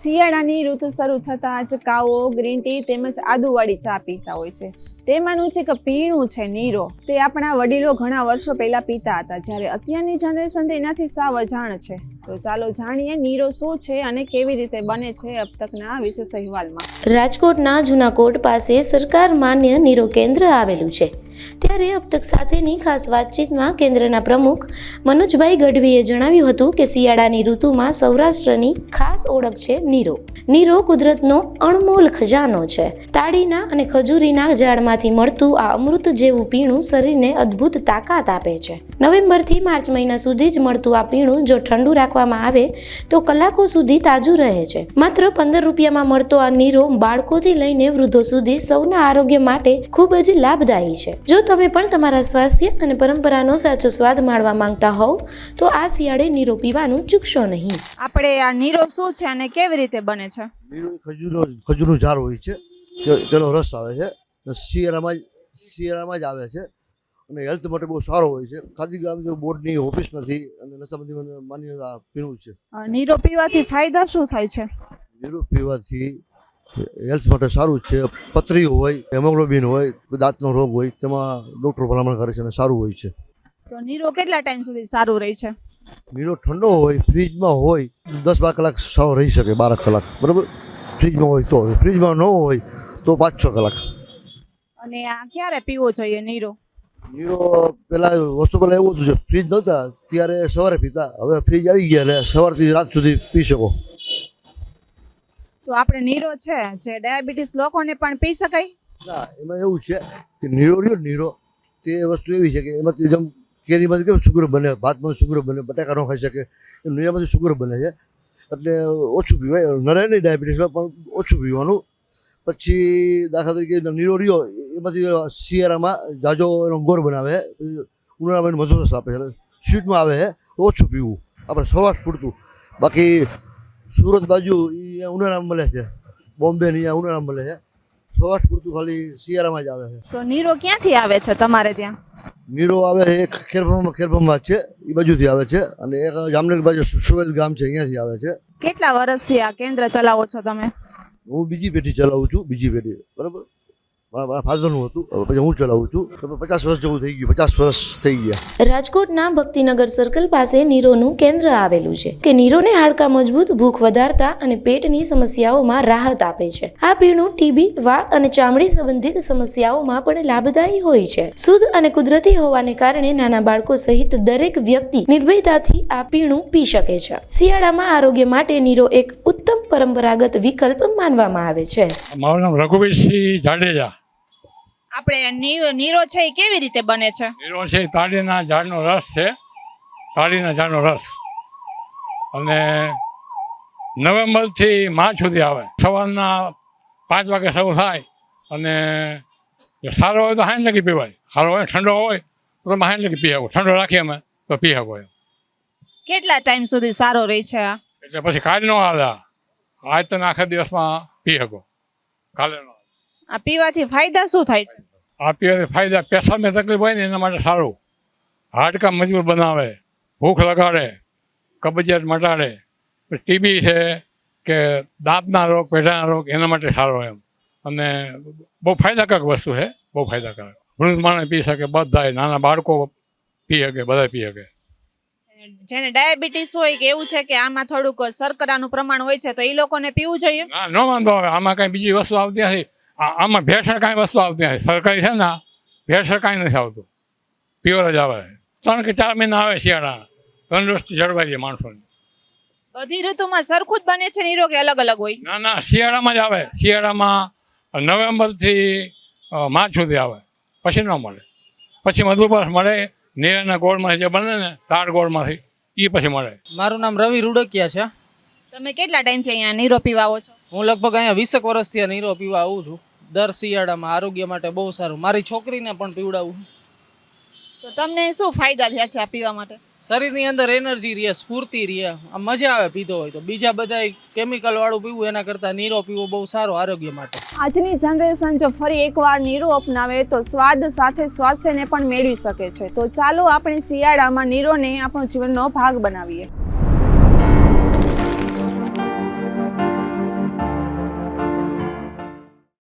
શિયાળાની ઋતુ શરૂ થતાં જ કાઓ ગ્રીન ટી તેમજ આદુવાળી ચા પીતા હોય છે. તેમાંનું છે કે પીણું છે નીરો, તે આપણા વડીલો ઘણા વર્ષો પહેલા પીતા હતા, જ્યારે અત્યારની જનરેશન તેનાથી સાવ અજાણ છે. તો ચાલો જાણીએ નીરો શું છે અને કેવી રીતે બને છે અબ તકના વિશેષ અહેવાલમાં. રાજકોટના જૂના કોર્ટ પાસે સરકાર માન્ય નીરો કેન્દ્ર આવેલું છે. ત્યારે અબ તક સાથેની ખાસ વાતચીતમાં કેન્દ્રના પ્રમુખ મનોજભાઈ ગઢવીએ જણાવ્યું હતું કે શિયાળાની ઋતુમાં સૌરાષ્ટ્રની ખાસ ઓળખ છે નીરો. નીરો કુદરતનો અણમોલ ખજાનો છે. તાડીના અને ખજૂરીના ઝાડમાંથી મળતું આ અમૃત જેવું પીણું શરીરને અદ્ભુત તાકાત આપે છે. નવેમ્બરથી માર્ચ મહિના સુધી જ મળતું આ પીણું જો ઠંડુ રાખવામાં આવે તો કલાકો સુધી તાજું રહે છે. માત્ર 15 રૂપિયામાં મળતો આ નીરો બાળકોથી લઈને વૃદ્ધો સુધી સૌના આરોગ્ય માટે ખૂબ જ લાભદાયી છે. જો તમે પણ તમારા સ્વાસ્થ્ય અને પરંપરાનો સાચો સ્વાદ માણવા માંગતા હોવ તો આ શિયાળે નીરો પીવાનું ચૂકશો નહીં. આપણે આ નીરો શું છે અને કેવી રીતે બને છે? નીરો ખજૂરનું ઝાડ હોય છે, તેનો રસ આવે છે, શિયાળામાં જ આવે છે અને હેલ્થ માટે બહુ સારો હોય છે. ખાદીગ્રામ બોર્ડની ઓફિસમાંથી અને નશાબંધી માન્ય પીણું છે. નીરો પીવાથી ફાયદા શું થાય છે? નીરો પીવાથી હેલ્થ માટે સારું છે. પથરી હોય, હેમોગ્લોબિન હોય, દાંતનો રોગ હોય, તેમાં ડૉક્ટર ભલામણ કરે છે અને સારું હોય છે. તો નીરો કેટલા ટાઈમ સુધી સારું રહે છે? નીરો ઠંડો હોય, ફ્રીજમાં હોય 10-12 કલાક સારો રહી શકે, 12 કલાક બરાબર. ફ્રીજમાં હોય તો, ફ્રીજમાં ન હોય તો 5-6 કલાક. અને આ ક્યારે પીવો જોઈએ નીરો? નીરો વર્ષો પહેલાં એવું હતું, ફ્રીજ નહોતા ત્યારે સવારે પીતા, હવે ફ્રીજ આવી ગયા એટલે સવારથી રાત સુધી પી શકો. તો આપણે નીરો છે જે ડાયાબિટીસ લોકોને પણ પી શકાય? ના, એમાં એવું છે કે નીરો તે વસ્તુ એવી છે કે એમાંથી જેમ કેરીમાંથી કેમ સુગર બને, ભાતમાં સુગર બને, બટાકા ન ખાઈ શકે, એમ નીરામાંથી સુગર બને છે. એટલે ઓછું પીવાય, નરે નહીં ડાયાબિટીસમાં પણ ઓછું પીવાનું. પછી દાખલા તરીકે નીરો રહ્યો એમાંથી શિયાળામાં જાજો એનો ગોળ બનાવે છે, ઉનાળામાં એનો મધુરસ આપે છે, સ્વીટમાં આવે છે. ઓછું પીવું આપણે સૌરાષ્ટ્ર પૂરતું. બાકી સુરત બાજુ એ ઉનાળામાં મળે છે, બોમ્બે ને અહીંયા ઉનાળામાં મળે છે. સૌરાષ્ટ્ર પૂરતું ખાલી શિયાળામાં જ આવે છે. તો નીરો ક્યાંથી આવે છે તમારે ત્યાં? નીરો આવે છે એક ખેરભમમાં છે, એ બાજુથી આવે છે, અને એક જામનગર બાજુ સોયલ ગામ છે, અહીંયાથી આવે છે. કેટલા વર્ષથી આ કેન્દ્ર ચલાવો છો તમે? હું બીજી પેઢી ચલાવું છું, બરાબર. મારા ફાધરનું હતું, પછી હું ચલાવું છું. 50 વર્ષ જેવું થઈ ગયું, 50 વર્ષ થઈ ગયા. રાજકોટના ભક્તિનગર સર્કલ પાસે નીરોનું કેન્દ્ર આવેલું છે કે નીરોને હાડકાં મજબૂત, ભૂખ વધારતા અને પેટની સમસ્યાઓમાં રાહત આપે છે. આ પીણું ટીબી, વાળ અને ચામડી સંબંધિત સમસ્યાઓમાં પણ લાભદાયી હોય છે. શુદ્ધ અને કુદરતી હોવાને કારણે નાના બાળકો સહિત દરેક વ્યક્તિ નિર્ભયતાથી આ પીણું પી શકે છે. શિયાળામાં આરોગ્ય માટે નીરો એક ઉત્તમ પરંપરાગત વિકલ્પ માનવામાં આવે છે. મારું નામ રઘુવીરસિંહ જાડેજા. આપણે નીરો છે એ કેવી રીતે બને છે? નીરો છે તાડીના ઝાડનો રસ છે, તાડીના ઝાડનો રસ, અને નવેમ્બરથી માર્ચ સુધી આવે. સવારના 5 વાગે શરૂ થાય અને સારો હોય તો હાંજ લગી પીવાય, સારો હોય ઠંડો હોય તો તમે હાંજ લગી પી શકો, ઠંડો રાખીએ અમે તો પી શકો એમ. કેટલા ટાઈમ સુધી સારો રહે છે આ? એટલે પછી કાલ નો આવે, આજ તમે આખા દિવસમાં પી શકો, કાલે નો. આ પીવાથી ફાયદા શું થાય છે? આ પીવાથી ફાયદા, પેશાબની તકલીફ હોય ને એના માટે સારું, હાડકાં મજબૂત બનાવે, ભૂખ લગાડે, કબજિયાત મટાડે, ટીબી છે કે દાંતના રોગ, પેટાના રોગ, એના માટે સારો એમ. અને બહુ ફાયદાકારક વસ્તુ છે, બહુ ફાયદાકારક. વૃદ્ધ માણસ પી શકે, બધા નાના બાળકો પી શકે, બધા પી શકે. જેને ડાયાબિટીસ હોય કે એવું છે કે આમાં થોડુંક શર્કરાનું પ્રમાણ હોય છે તો એ લોકોને પીવું જોઈએ? ના, ન વાંધો આવે. આમાં કાંઈ બીજી વસ્તુ આવતી નથી, આમાં ભેળસેળ કાંઈ વસ્તુ આવતી નથી. સરકારી છે ને, ભેળસેળ કાંઈ નથી આવતું, પ્યોર જ આવે. 3 કે 4 મહિના આવે શિયાળા, તંદુરસ્તી જળવાઈ જાય માણસોની. બધી ઋતુમાં સરખું જ બને છે નીરો કે અલગ અલગ હોય? ના, શિયાળામાં જ આવે. શિયાળામાં નવેમ્બરથી માર્ચ સુધી આવે, પછી ન મળે. પછી મધુરસ મળે નીરાના ગોળમાંથી જે બને ને, તાડ ગોળમાંથી, એ પછી મળે. મારું નામ રવિ રૂડકિયા છે. તમે કેટલા ટાઈમથી અહીંયા નીરો પીવા આવો છો? હું લગભગ અહીંયા 20 વર્ષથી આ નીરો પીવા આવું છું. દર શિયાળામાં આરોગ્ય માટે બહુ સારું. મારી છોકરીને પણ પીવડાવું. તો તમને શું ફાયદા થયા છે આ પીવા માટે? શરીરની અંદર એનર્જી રહે, સ્ફૂર્તિ રહે, આમ મજા આવે પીધો હોય તો. બીજા બધા કેમિકલ વાળું પીવું એના કરતાં નીરો પીવો બહુ સારો આરોગ્ય માટે. આજની જનરેશન જો ફરી એકવાર નીરો અપનાવે તો સ્વાદ સાથે સ્વાસ્થ્યને પણ મેળવી શકે છે. તો ચાલો આપણે શિયાળામાં નીરોને આપણો જીવનનો ભાગ બનાવીએ.